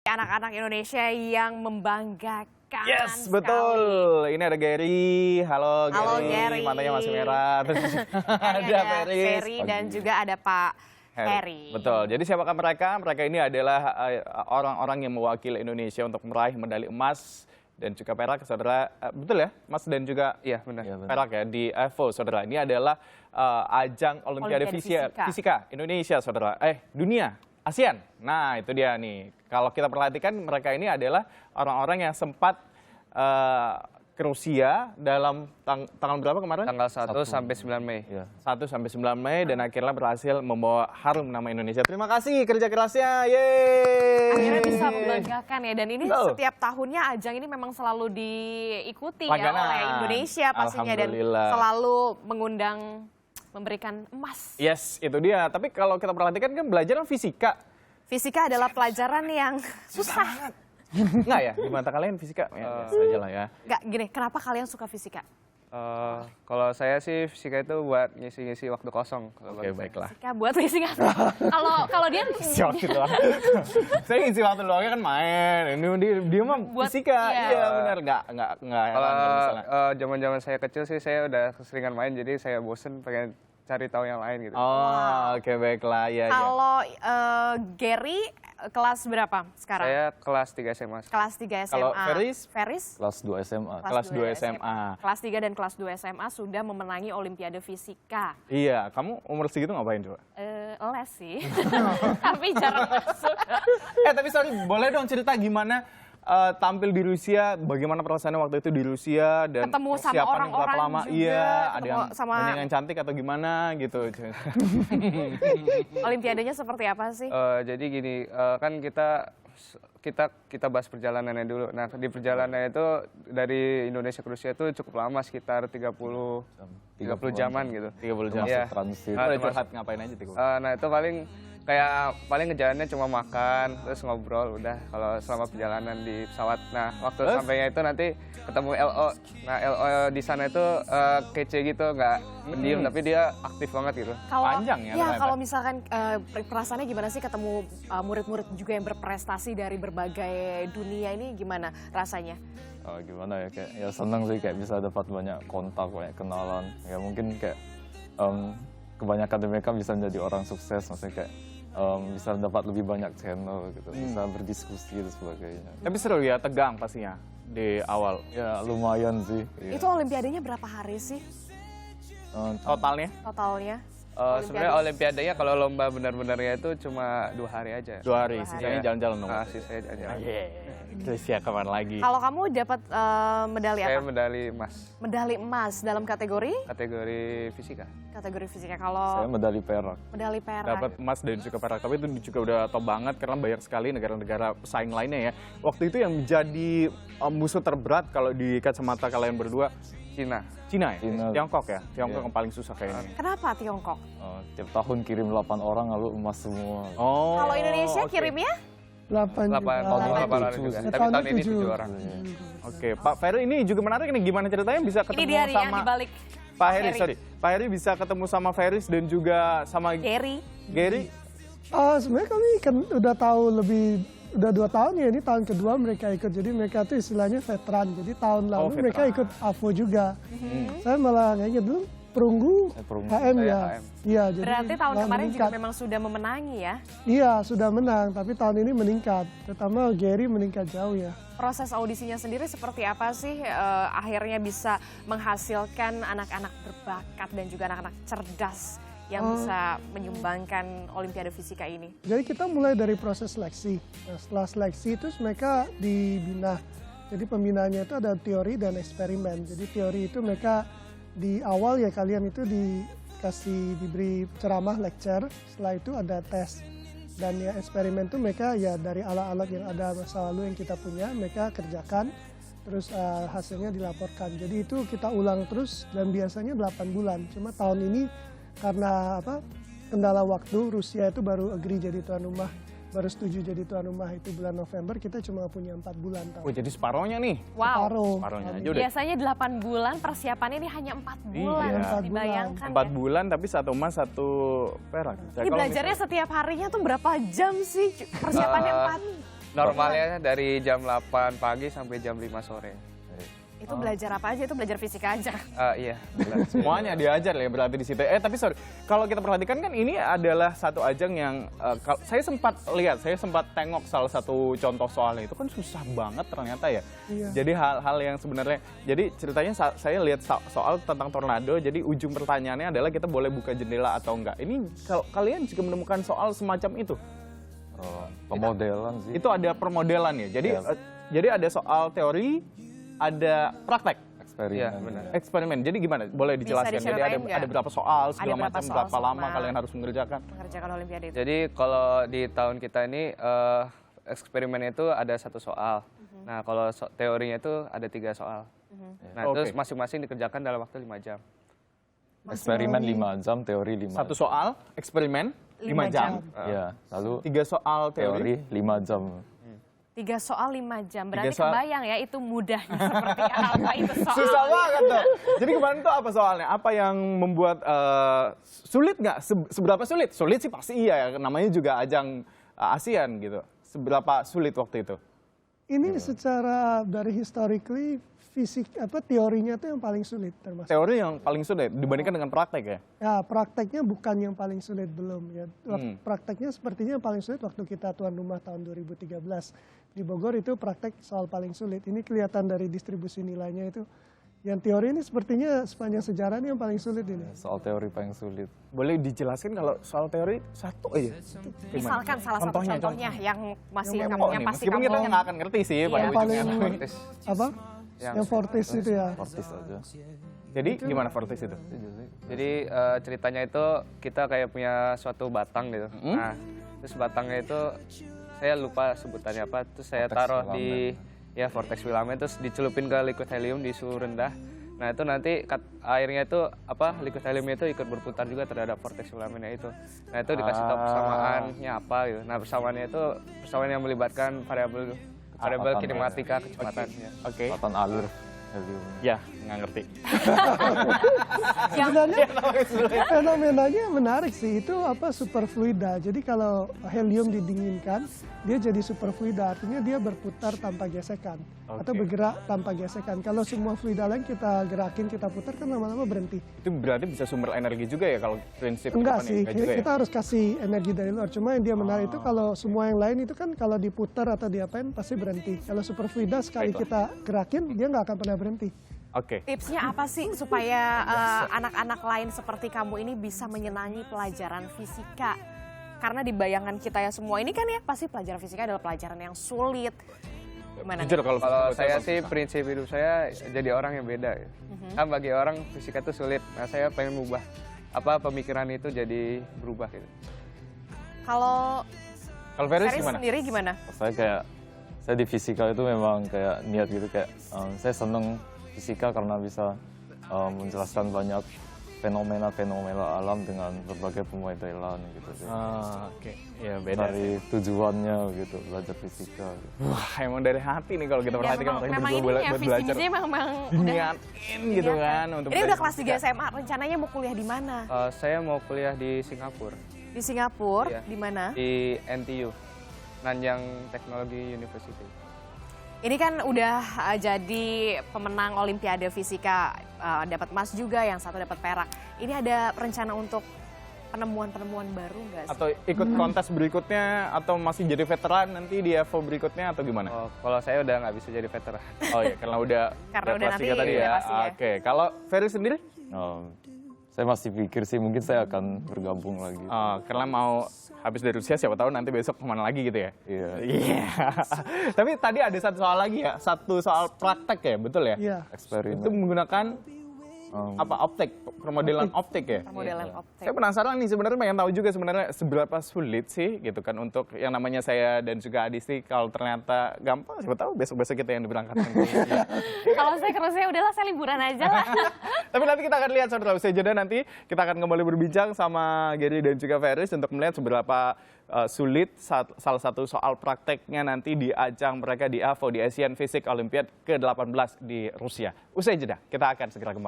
Anak-anak Indonesia yang membanggakan. Yes, betul. Ini ada Gary. Halo Gary. Matanya masih merah. Terus ada Ferry dan juga ada Pak Heri. Betul. Jadi siapakah mereka? Mereka ini adalah orang-orang yang mewakili Indonesia untuk meraih medali emas dan juga perak, saudara. Betul ya? Emas dan juga benar. Perak ya di Evo, saudara. Ini adalah ajang Olimpiade Fisika Indonesia, saudara. Dunia. ASEAN. Nah, itu dia nih. Kalau kita perhatikan, mereka ini adalah orang-orang yang sempat ke Rusia dalam tanggal berapa kemarin? Tanggal 1 sampai 9 Mei. 1 sampai 9 Mei dan akhirnya berhasil membawa harum nama Indonesia. Terima kasih kerja kerasnya. Yeay. Akhirnya bisa membanggakan ya. Dan ini setiap tahunnya ajang ini memang selalu diikuti ya oleh Indonesia pastinya dan selalu mengundang memberikan emas. Yes, itu dia. Tapi kalau kita perhatikan kan belajar fisika. Fisika adalah pelajaran yang susah. Enggak ya? Di mata kalian fisika? Ya, biasa aja lah ya. Enggak, gini, kenapa kalian suka fisika? Kalau saya sih fisika itu buat ngisi-ngisi waktu kosong. Oke, baiklah. Fisika buat ngisi waktu. Kalau dia ngisi waktu doang. Saya ngisi waktu doangnya kan main. Ini dia mah fisika. Iya, benar. Enggak. Kalau zaman-zaman saya kecil sih saya udah keseringan main, jadi saya bosen pengen cari tahu yang lain gitu. Oh, oke, baiklah. Ya, kalau Gary kelas berapa sekarang? Saya kelas 3 SMA. Kelas 3 SMA. Kalau Ferris? Kelas 2 SMA. Kelas 2 SMA. Kelas 3 dan kelas 2 SMA sudah memenangi Olimpiade Fisika. Iya, kamu umur segitu ngapain coba? Les sih, tapi jarang masuk. Tapi sorry, boleh dong cerita gimana tampil di Rusia, bagaimana perasaannya waktu itu di Rusia dan ketemu sama orang-orang lama. juga. Iya, ada yang sama yang cantik atau gimana gitu. Olimpiadanya seperti apa sih? Jadi gini, kan kita bahas perjalanannya dulu. Nah, di perjalanannya itu dari Indonesia ke Rusia itu cukup lama, sekitar 30 jaman gitu. 30 jam transit. Curhat ngapain aja tuh? Nah, itu paling ngejalannya cuma makan, terus ngobrol udah kalau selama perjalanan di pesawat. Nah, waktu sampainya itu nanti ketemu LO. Nah, LO di sana itu kece gitu, nggak pendiam tapi dia aktif banget gitu. Panjang ya? Ya, kalau misalkan perasaannya gimana sih ketemu murid-murid juga yang berprestasi dari berbagai dunia ini, gimana rasanya? Gimana ya, kayak ya senang sih, kayak bisa dapat banyak kontak, banyak kenalan. Ya mungkin kayak kebanyakan dari mereka bisa menjadi orang sukses, maksudnya kayak bisa dapat lebih banyak channel gitu, bisa berdiskusi dan sebagainya. Tapi seru ya, tegang pastinya di awal. Ya lumayan sih. Itu Olimpiadanya berapa hari sih? Totalnya? Sebenarnya Olimpiadanya kalau lomba benar-benarnya itu cuma 2 hari aja. 2 hari, sisanya jalan-jalan dong. Sisanya jalan-jalan. Terus ya kapan lagi? Kalau kamu dapat medali apa? Saya medali emas. Medali emas dalam kategori? Kategori fisika. Kategori fisika. Kalau saya medali perak. Medali perak. Dapat emas dan juga perak. Tapi itu juga udah top banget karena banyak sekali negara-negara pesaing lainnya ya. Waktu itu yang menjadi musuh terberat kalau di kacamata kalian berdua, Cina ya? Tiongkok ya? Tiongkok yang paling susah kayaknya. Kenapa Tiongkok? Tiap tahun kirim 8 orang lalu emas semua. Kalau Indonesia kirimnya? 8 orang juga. Tapi tahun ini 7 orang. Oke, Pak Ferry ini juga menarik nih, gimana ceritanya bisa ketemu ini dia sama yang dibalik Pak Heri, Pak Heri bisa ketemu sama Ferris dan juga sama Gary. Sebenarnya kami kan udah tahu udah 2 tahun ya, ini tahun kedua mereka ikut. Jadi mereka tuh istilahnya veteran. Jadi tahun lalu mereka ikut AVO juga. Saya malah nggak ingat dulu, perunggu HM ya. Iya, jadi berarti tahun kemarin juga memang sudah memenangi ya? Iya, sudah menang, tapi tahun ini meningkat. Terutama Gary meningkat jauh ya. Proses audisinya sendiri seperti apa sih akhirnya bisa menghasilkan anak-anak berbakat dan juga anak-anak cerdas yang bisa menyumbangkan Olimpiade Fisika ini? Jadi kita mulai dari proses seleksi. Nah, setelah seleksi itu mereka dibina. Jadi pembinaannya itu ada teori dan eksperimen. Jadi teori itu mereka di awal ya kalian itu diberi ceramah lecture, setelah itu ada tes. Dan ya eksperimen itu mereka ya dari alat-alat yang ada masa lalu yang kita punya, mereka kerjakan, terus hasilnya dilaporkan. Jadi itu kita ulang terus dan biasanya 8 bulan. Cuma tahun ini karena kendala waktu, Rusia itu baru agree jadi tuan rumah. baru setuju jadi tuan rumah itu bulan November, kita cuma punya 4 bulan. Oh, jadi separohnya nih? Wow. Separohnya aja udah. Biasanya 8 bulan, persiapannya ini hanya 4 bulan. Iya. Dibayangkan 4 ya. bulan tapi 1 emas 1 perak. Ini belajarnya setiap harinya tuh berapa jam sih? Persiapannya 4? Normalnya dari jam 8 pagi sampai jam 5 sore. Itu belajar apa aja? Itu belajar fisika aja. Iya, benar. Semuanya diajar ya berarti di situ. Tapi sorry, kalau kita perhatikan kan ini adalah satu ajang yang saya sempat tengok salah satu contoh soalnya itu kan susah banget ternyata ya. Iya. Jadi hal-hal yang sebenarnya, jadi ceritanya saya lihat soal tentang tornado, jadi ujung pertanyaannya adalah kita boleh buka jendela atau enggak. Ini kalau kalian juga menemukan soal semacam itu? Pemodelan sih. Itu ada permodelan ya. Jadi Ya. jadi ada soal teori, ada praktek. Eksperimen. Iya, benar. Eksperimen. Jadi gimana? Boleh dijelaskan. Jadi diceritain nggak? ada berapa soal, segala berapa macam, soal berapa lama selama- kalian harus mengerjakan. Mengerjakan olimpiade itu. Jadi kalau di tahun kita ini eksperimennya itu ada 1 soal. Nah, kalau teorinya itu ada 3 soal. Nah, Oke. terus masing-masing dikerjakan dalam waktu 5 jam. Eksperimen 5 jam, teori 5 Satu soal, eksperimen, 5 jam. Ya, lalu 3 soal teori. teori 5 jam. 3 soal 5 jam. Berarti 3 soal. kebayang ya itu mudahnya seperti apa itu soal. Susah banget tuh. Jadi kemarin tuh apa soalnya? Apa yang membuat sulit nggak? Seberapa sulit? Sulit sih pasti iya ya. Namanya juga ajang ASEAN gitu. Seberapa sulit waktu itu? Ini secara dari historically teorinya itu yang paling sulit termasuk. Teori yang paling sulit dibandingkan dengan praktek ya? Ya, prakteknya bukan yang paling sulit belum ya. Prakteknya sepertinya yang paling sulit waktu kita tuan rumah tahun 2013 di Bogor itu praktek soal paling sulit. Ini kelihatan dari distribusi nilainya itu. Yang teori ini sepertinya sepanjang sejarah ini yang paling sulit ini. Soal teori paling sulit. Boleh dijelaskan kalau soal teori satu aja? Misalkan salah satu contohnya yang masih Yang kamu pokok yang nih, pasti meskipun kamu kita nggak akan ngerti sih pada Yang paling ujungnya. Fortis. apa? Yang fortis itu ya. Fortis aja. Jadi gimana Fortis itu? Jadi ceritanya itu kita kayak punya suatu batang gitu. Nah, terus batangnya itu saya lupa sebutannya apa. Terus saya Vortex taruh filament. di vortex filament, terus dicelupin ke liquid helium di suhu rendah. Nah, itu nanti airnya itu liquid heliumnya itu ikut berputar juga terhadap vortex filamennya itu. Nah, itu dikasih tahu persamaannya apa gitu. Nah, persamaannya itu persamaan yang melibatkan variabel Kecepatan, kinematika, kecepatan. Ya. Oke. Kecepatan alur helium. Ya, nggak ngerti. Sebenarnya fenomenanya menarik sih. Itu superfluida. Jadi kalau helium didinginkan, dia jadi superfluida. Artinya dia berputar tanpa gesekan atau bergerak tanpa gesekan. Kalau semua fluida lain kita gerakin, kita putar kan lama-lama berhenti. Itu berarti bisa sumber energi juga ya kalau prinsip Enggak depannya? sih, Enggak juga ya? kita harus kasih energi dari luar. Cuma yang dia menarik itu kalau semua yang lain itu kan kalau diputar atau diapain pasti berhenti. Kalau superfluida sekali kita gerakin, dia nggak akan pernah berhenti. Oke. Tipsnya apa sih supaya anak-anak lain seperti kamu ini bisa menyenangi pelajaran fisika? Karena di bayangan kita ya semua ini kan ya pasti pelajaran fisika adalah pelajaran yang sulit. Gimana? Jujur kalau Kalau menurut saya Bang. sih prinsip hidup saya jadi orang yang beda ya. Kan bagi orang fisika itu sulit. Nah, saya pengen mengubah pemikiran itu jadi berubah gitu. Kalau Ferry Ferry gimana? sendiri gimana? Saya di fisika itu memang kayak niat gitu kayak saya seneng fisika karena bisa menjelaskan banyak fenomena-fenomena alam dengan berbagai pemodelan gitu sih. Oke. Ya beda. Dari tujuannya gitu belajar fisika. Gitu. Wah, emang dari hati nih kalau kita Ya, perhatikan mereka memang berdua ini ya buat visi belajar. misinya memang Diniatin gitu kan untuk Ini udah belajar kelas 3 fisika. SMA, rencananya mau kuliah di mana? Saya mau kuliah di Singapura, Di Singapura, Iya. di mana? di NTU, Nanyang Technology University. Ini kan udah jadi pemenang Olimpiade Fisika, dapat emas juga, yang satu dapat perak. Ini ada rencana untuk penemuan-penemuan baru nggak sih? Atau ikut kontes berikutnya atau masih jadi veteran nanti di EVO berikutnya atau gimana? Oh, kalau saya udah nggak bisa jadi veteran. Oh iya, karena udah Karena udah kelas nanti 3 tadi udah ya. pasti ya. Oke, kalau Ferry sendiri? Saya masih pikir sih mungkin saya akan bergabung lagi. Karena mau habis dari Rusia siapa tahu nanti besok kemana lagi gitu ya? Iya. Iya. Tapi tadi ada satu soal lagi ya, satu soal praktek ya, betul ya? Iya. Eksperimen. Itu menggunakan optik, permodelan optik ya? Permodelan optik. Saya penasaran nih sebenarnya pengen tahu juga sebenarnya seberapa sulit sih gitu kan untuk yang namanya saya dan juga Adisti kalau ternyata gampang siapa tahu besok-besok kita yang diberangkatkan. Kalau saya ke Rusia udahlah saya liburan aja lah. Tapi nanti kita akan lihat saudara, usai jeda nanti kita akan kembali berbincang sama Gary dan juga Ferris untuk melihat seberapa sulit salah satu soal prakteknya nanti di ajang mereka di AFO, di Asian Physics Olympiad ke-18 di Rusia. Usai jeda, kita akan segera kembali.